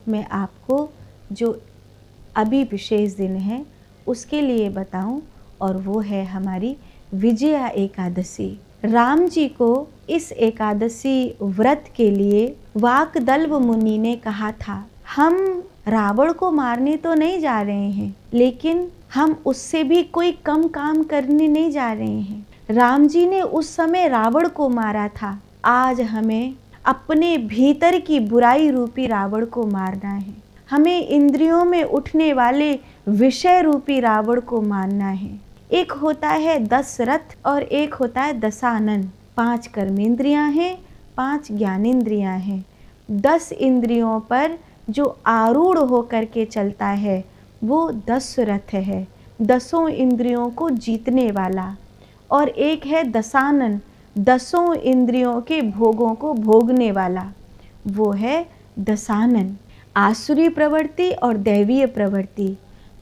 मैं आपको जो अभी विशेष दिन है उसके लिए बताऊं, और वो है हमारी विजया एकादशी। राम जी को इस एकादशी व्रत के लिए वाकदल्व मुनि ने कहा था, हम रावण को मारने तो नहीं जा रहे हैं, लेकिन हम उससे भी कोई कम काम करने नहीं जा रहे हैं। राम जी ने उस समय रावण को मारा था, आज हमें अपने भीतर की बुराई रूपी रावण को मारना है। हमें इंद्रियों में उठने वाले विषय रूपी रावण को मारना है। एक होता है 10 रथ और एक होता है दशानन। 5 कर्मेंद्रियां हैं, 5 ज्ञानेंद्रियां हैं। 10 इंद्रियों पर जो आरूढ़ होकर के चलता है वो 10 रथ है, 10 इंद्रियों को जीतने वाला। और एक है दशानन, 10 इंद्रियों के भोगों को भोगने वाला, वो है दशानन। आसुरी प्रवृत्ति और दैवीय प्रवृत्ति।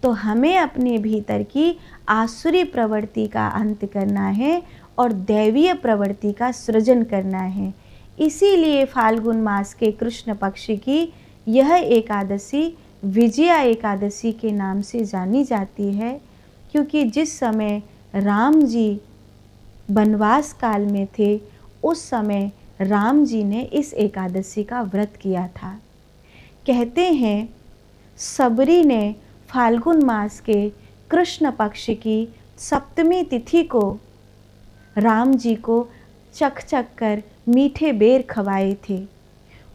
तो हमें अपने भीतर की आसुरी प्रवृत्ति का अंत करना है और दैवीय प्रवृत्ति का सृजन करना है। इसीलिए फाल्गुन मास के कृष्ण पक्ष की यह एकादशी विजया एकादशी के नाम से जानी जाती है, क्योंकि जिस समय राम जी वनवास काल में थे उस समय राम जी ने इस एकादशी का व्रत किया था। कहते हैं सबरी ने फाल्गुन मास के कृष्ण पक्ष की सप्तमी तिथि को राम जी को चख चख कर मीठे बेर खवाए थे।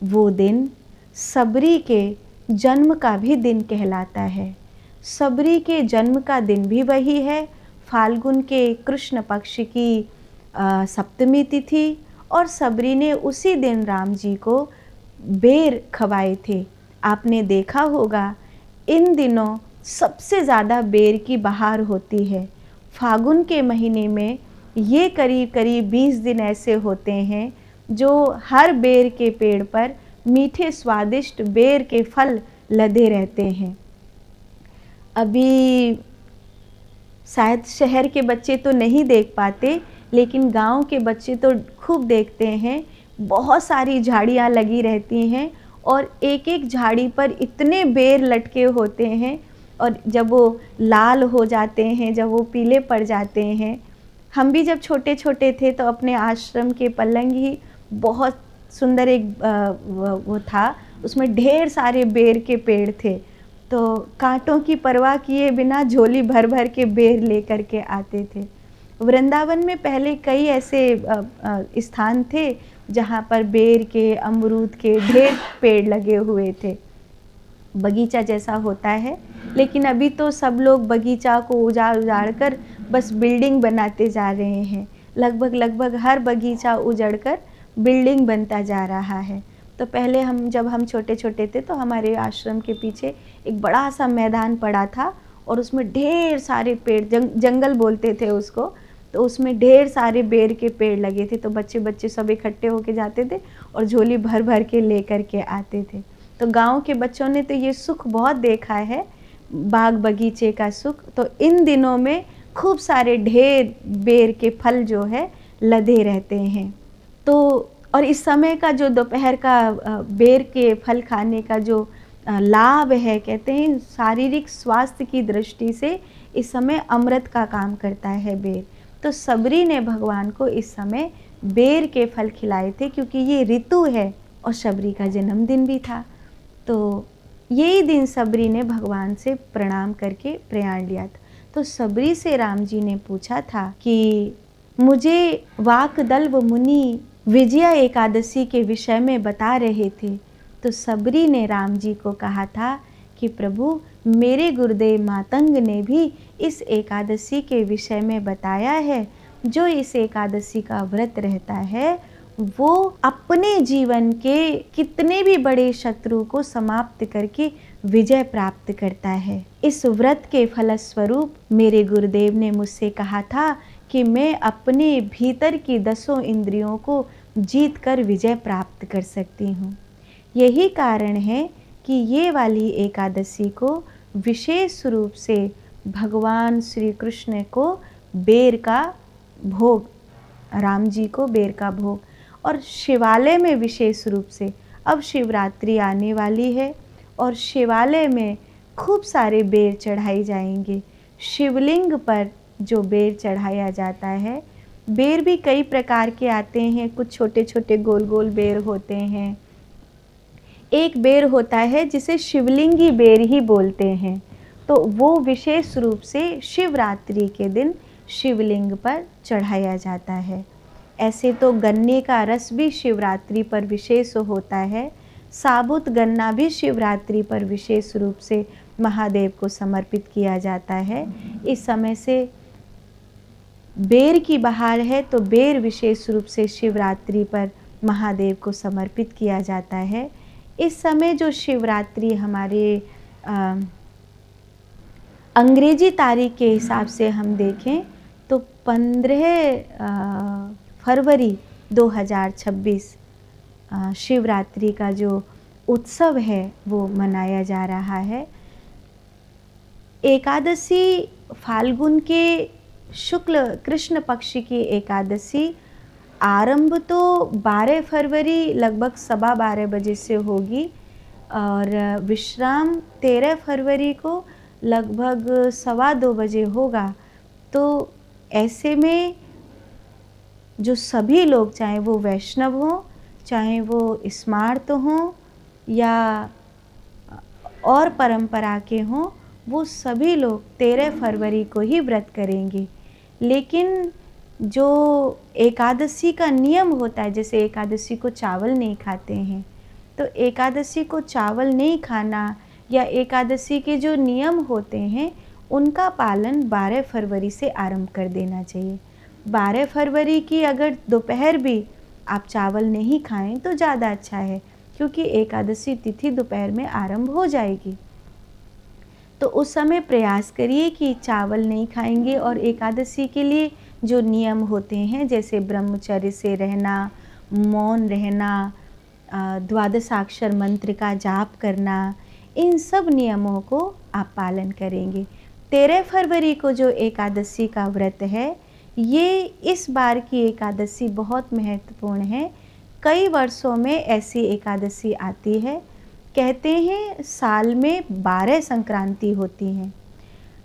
वो दिन सबरी के जन्म का भी दिन कहलाता है। सबरी के जन्म का दिन भी वही है, फाल्गुन के कृष्ण पक्ष की सप्तमी तिथि, और सबरी ने उसी दिन राम जी को बेर खवाए थे। आपने देखा होगा इन दिनों सबसे ज़्यादा बेर की बहार होती है। फागुन के महीने में ये करीब करीब 20 दिन ऐसे होते हैं जो हर बेर के पेड़ पर मीठे स्वादिष्ट बेर के फल लदे रहते हैं। अभी शायद शहर के बच्चे तो नहीं देख पाते, लेकिन गांव के बच्चे तो खूब देखते हैं। बहुत सारी झाड़ियाँ लगी रहती हैं और एक एक झाड़ी पर इतने बेर लटके होते हैं, और जब वो लाल हो जाते हैं, जब वो पीले पड़ जाते हैं। हम भी जब छोटे छोटे थे तो अपने आश्रम के पलंग ही बहुत सुंदर एक वो था, उसमें ढेर सारे बेर के पेड़ थे। तो कांटों की परवाह किए बिना झोली भर भर के बेर लेकर के आते थे। वृंदावन में पहले कई ऐसे स्थान थे जहाँ पर बेर के, अमरूद के ढेर पेड़ लगे हुए थे, बगीचा जैसा होता है। लेकिन अभी तो सब लोग बगीचा को उजाड़ कर बस बिल्डिंग बनाते जा रहे हैं। लगभग हर बगीचा उजड़कर बिल्डिंग बनता जा रहा है। तो पहले जब हम छोटे छोटे थे तो हमारे आश्रम के पीछे एक बड़ा सा मैदान पड़ा था और उसमें ढेर सारे पेड़, जंगल बोलते थे उसको, तो उसमें ढेर सारे बेर के पेड़ लगे थे। तो बच्चे सब इकट्ठे होके जाते थे और झोली भर भर के लेकर के आते थे। तो गांव के बच्चों ने तो ये सुख बहुत देखा है, बाग बगीचे का सुख। तो इन दिनों में खूब सारे ढेर बेर के फल जो है लदे रहते हैं। तो और इस समय का जो दोपहर का बेर के फल खाने का जो लाभ है, कहते हैं शारीरिक स्वास्थ्य की दृष्टि से इस समय अमृत का काम करता है बेर। तो सबरी ने भगवान को इस समय बेर के फल खिलाए थे, क्योंकि ये ऋतु है और सबरी का जन्मदिन भी था। तो यही दिन सबरी ने भगवान से प्रणाम करके प्रयाण लिया था। तो सबरी से राम जी ने पूछा था कि मुझे वाकदल्व मुनि विजया एकादशी के विषय में बता रहे थे। तो सबरी ने राम जी को कहा था कि प्रभु, मेरे गुरुदेव मातंग ने भी इस एकादशी के विषय में बताया है। जो इस एकादशी का व्रत रहता है वो अपने जीवन के कितने भी बड़े शत्रु को समाप्त करके विजय प्राप्त करता है। इस व्रत के फलस्वरूप मेरे गुरुदेव ने मुझसे कहा था कि मैं अपने भीतर की 10 इंद्रियों को जीत कर विजय प्राप्त कर सकती हूँ। यही कारण है कि ये वाली एकादशी को विशेष रूप से भगवान श्री कृष्ण को बेर का भोग, राम जी को बेर का भोग, और शिवालय में विशेष रूप से अब शिवरात्रि आने वाली है और शिवालय में खूब सारे बेर चढ़ाए जाएंगे। शिवलिंग पर जो बेर चढ़ाया जाता है, बेर भी कई प्रकार के आते हैं, कुछ छोटे छोटे गोल गोल बेर होते हैं। एक बेर होता है जिसे शिवलिंगी बेर ही बोलते हैं, तो वो विशेष रूप से शिवरात्रि के दिन शिवलिंग पर चढ़ाया जाता है। ऐसे तो गन्ने का रस भी शिवरात्रि पर विशेष होता है। साबुत गन्ना भी शिवरात्रि पर विशेष रूप से महादेव को समर्पित किया जाता है। इस समय से बेर की बहार है, तो बेर विशेष रूप से शिवरात्रि पर महादेव को समर्पित किया जाता है। इस समय जो शिवरात्रि हमारे अंग्रेजी तारीख के हिसाब से हम देखें तो 15 फरवरी 2026 शिवरात्रि का जो उत्सव है वो मनाया जा रहा है। एकादशी फाल्गुन के शुक्ल कृष्ण पक्ष की एकादशी आरंभ तो 12 फरवरी लगभग 12:15 बजे से होगी और विश्राम 13 फरवरी को लगभग 2:15 बजे होगा। तो ऐसे में जो सभी लोग, चाहे वो वैष्णव हों, चाहे वो स्मार्त हों या और परंपरा के हों, वो सभी लोग 13 फरवरी को ही व्रत करेंगे। लेकिन जो एकादशी का नियम होता है, जैसे एकादशी को चावल नहीं खाते हैं, तो एकादशी को चावल नहीं खाना या एकादशी के जो नियम होते हैं उनका पालन 12 फरवरी से आरंभ कर देना चाहिए। 12 फरवरी की अगर दोपहर भी आप चावल नहीं खाएं तो ज़्यादा अच्छा है, क्योंकि एकादशी तिथि दोपहर में आरंभ हो जाएगी। तो उस समय प्रयास करिए कि चावल नहीं खाएंगे और एकादशी के लिए जो नियम होते हैं, जैसे ब्रह्मचर्य से रहना, मौन रहना, द्वादशाक्षर मंत्र का जाप करना, इन सब नियमों को आप पालन करेंगे। 13 फरवरी को जो एकादशी का व्रत है, ये इस बार की एकादशी बहुत महत्वपूर्ण है। कई वर्षों में ऐसी एकादशी आती है। कहते हैं साल में 12 संक्रांति होती हैं।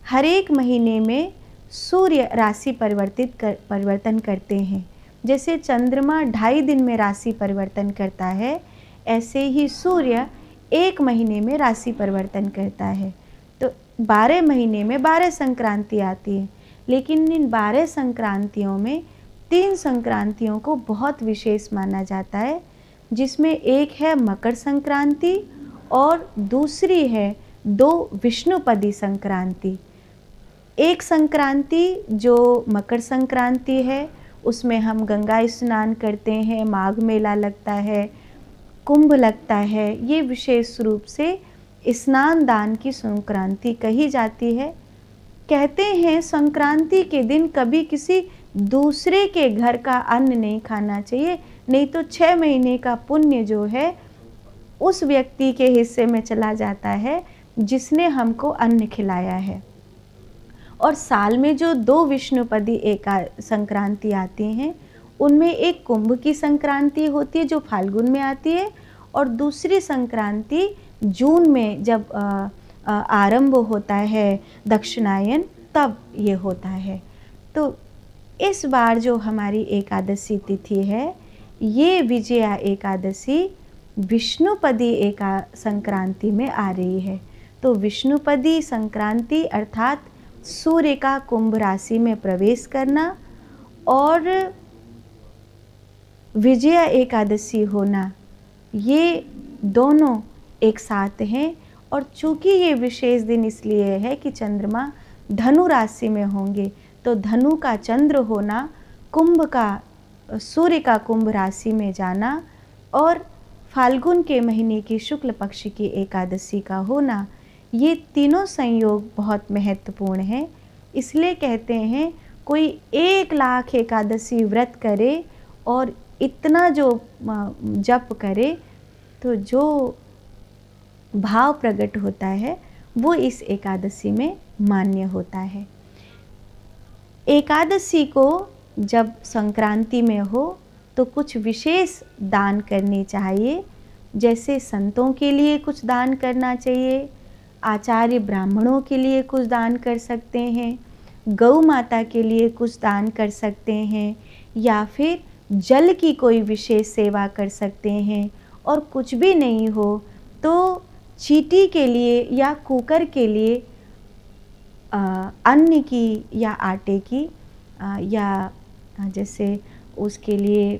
हर एक महीने में सूर्य राशि परिवर्तन करते हैं। जैसे चंद्रमा 2.5 दिन में राशि परिवर्तन करता है, ऐसे ही सूर्य 1 महीने में राशि परिवर्तन करता है। तो 12 महीने में 12 संक्रांति आती है, लेकिन इन 12 संक्रांतियों में 3 संक्रांतियों को बहुत विशेष माना जाता है, जिसमें एक है मकर संक्रांति और दूसरी है 2 विष्णुपदी संक्रांति। एक संक्रांति जो मकर संक्रांति है, उसमें हम गंगा स्नान करते हैं, माघ मेला लगता है, कुंभ लगता है। ये विशेष रूप से स्नान दान की संक्रांति कही जाती है। कहते हैं संक्रांति के दिन कभी किसी दूसरे के घर का अन्न नहीं खाना चाहिए, नहीं तो 6 महीने का पुण्य जो है उस व्यक्ति के हिस्से में चला जाता है जिसने हमको अन्न खिलाया है। और साल में जो 2 विष्णुपदी संक्रांति आती हैं, उनमें एक कुंभ की संक्रांति होती है जो फाल्गुन में आती है, और दूसरी संक्रांति जून में जब आरंभ होता है दक्षिणायन, तब ये होता है। तो इस बार जो हमारी एकादशी तिथि है, ये विजया एकादशी विष्णुपदी संक्रांति में आ रही है। तो विष्णुपदी संक्रांति अर्थात सूर्य का कुंभ राशि में प्रवेश करना और विजया एकादशी होना, ये दोनों एक साथ हैं। और चूँकि ये विशेष दिन इसलिए है कि चंद्रमा धनु राशि में होंगे, तो धनु का चंद्र होना, कुंभ का सूर्य का कुंभ राशि में जाना और फाल्गुन के महीने की शुक्ल पक्ष की एकादशी का होना, ये तीनों संयोग बहुत महत्वपूर्ण हैं। इसलिए कहते हैं कोई 1 लाख एकादशी व्रत करे और इतना जो जप करे, तो जो भाव प्रकट होता है वो इस एकादशी में मान्य होता है। एकादशी को जब संक्रांति में हो तो कुछ विशेष दान करने चाहिए। जैसे संतों के लिए कुछ दान करना चाहिए, आचार्य ब्राह्मणों के लिए कुछ दान कर सकते हैं, गौ माता के लिए कुछ दान कर सकते हैं, या फिर जल की कोई विशेष सेवा कर सकते हैं। और कुछ भी नहीं हो तो चींटी के लिए या कुकर के लिए अन्न की या आटे की या जैसे उसके लिए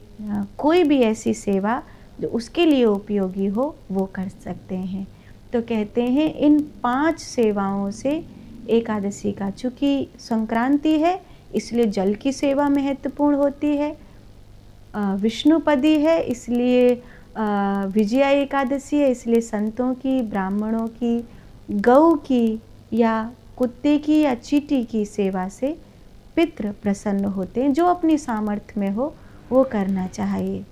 कोई भी ऐसी सेवा जो उसके लिए उपयोगी हो वो कर सकते हैं। तो कहते हैं इन 5 सेवाओं से एकादशी का, चूँकि संक्रांति है इसलिए जल की सेवा महत्वपूर्ण होती है, विष्णुपदी है इसलिए विजया एकादशी है इसलिए संतों की, ब्राह्मणों की, गौ की या कुत्ते की या चींटी की सेवा से पितृ प्रसन्न होते हैं। जो अपनी सामर्थ्य में हो वो करना चाहिए।